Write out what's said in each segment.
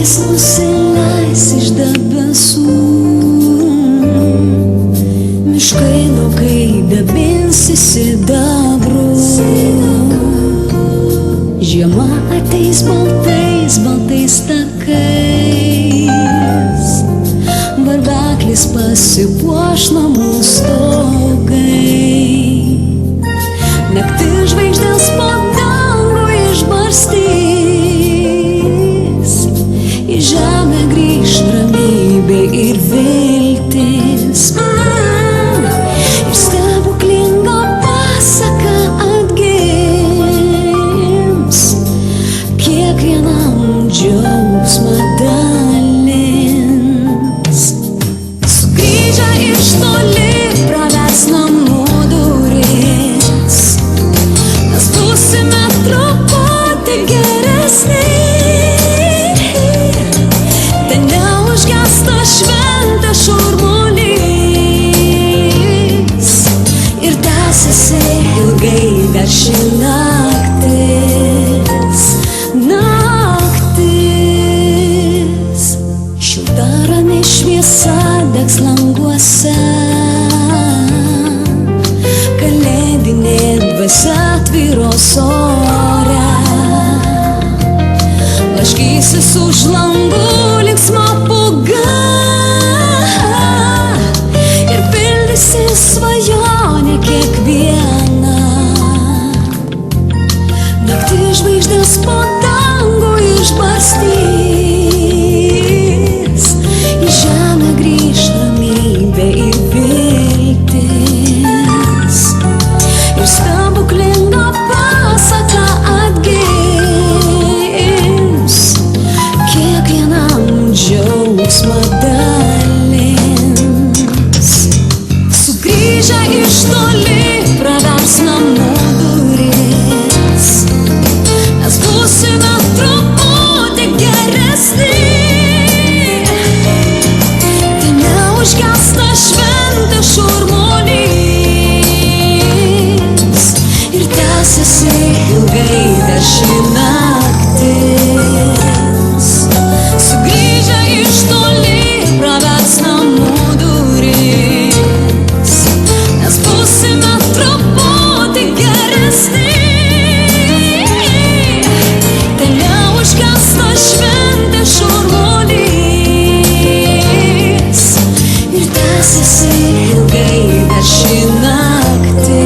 Snaigės nusileis iš debesų, miškai laukai dabinsis sidabru. Žiema ateis baltais, baltais takais, varveklis pasipuoš namų stogai. Naktis žvaigždės po dangų išbarstys, į žemę grįš ramybė ir viltis. Ir stebuklinga pasaka atgims, kiekvienam džiaugsmą dalins. Sugrįžę iš toli pravers namų duris, mes būsime truputį geresni. Ten neužgęsta šventės šurmulys ir tęsiasi ilgai dar ši naktis. Naktis šilta rami šviesa degs languose, kalėdinė dvasia tvyros ore. Blaškysis už langų linksma pūga ir pildysis svajonė kiekviena. Naktis žvaigždės po dangų išbarstys, į žemę grįš ramybė ir viltis. Ir stebuklinga pasaka atgims, kiekvienam džiaugsmą dalins. Sugrįžę iš toli pravers namų duris, mes būsime truputį geresni. Tai neužgęsta šventės šurmulys ir tęsiasi ilgai dar ši naktis. Sugrįžę iš toli pravers namų duris, mes būsime truputį geresni. Tai neužgęsta šventės šurmulys ir tęsiasi ilgai dar ši naktis.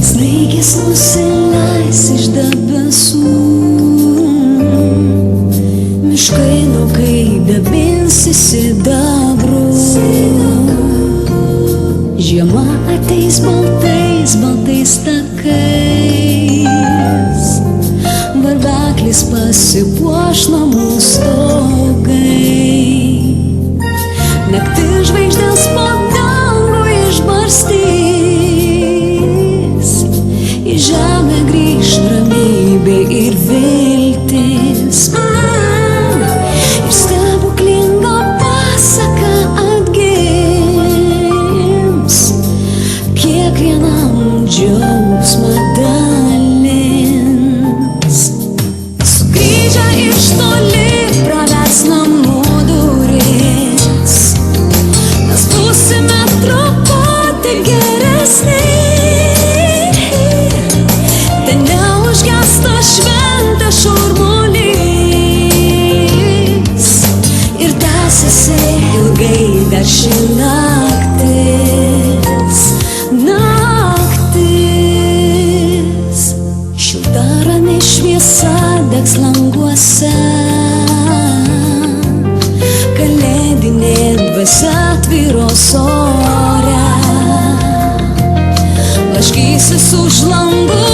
Snaigės nusileis iš debesų, miškai laukai dabinsis sidabru. Žiema ateis baltais, baltais takais, varveklis pasipuoš namų stogai. Naktis žvaigždės po dangų išbarstys, į žemę grįš ramybė ir viltis. Ir stebuklinga pasaka atgims, kiekvienam džiaugsmą dalins. Sugrįžę iš toli pravers namų duris, mes būsime truputį geresni. Ten neužgęsta šventės šurmulys ir tęsiasi ilgai dar ši naktis. Naktis šilta rami šviesa degs languose, kalėdinė dvasia tvyros ore. Blaškysis už langų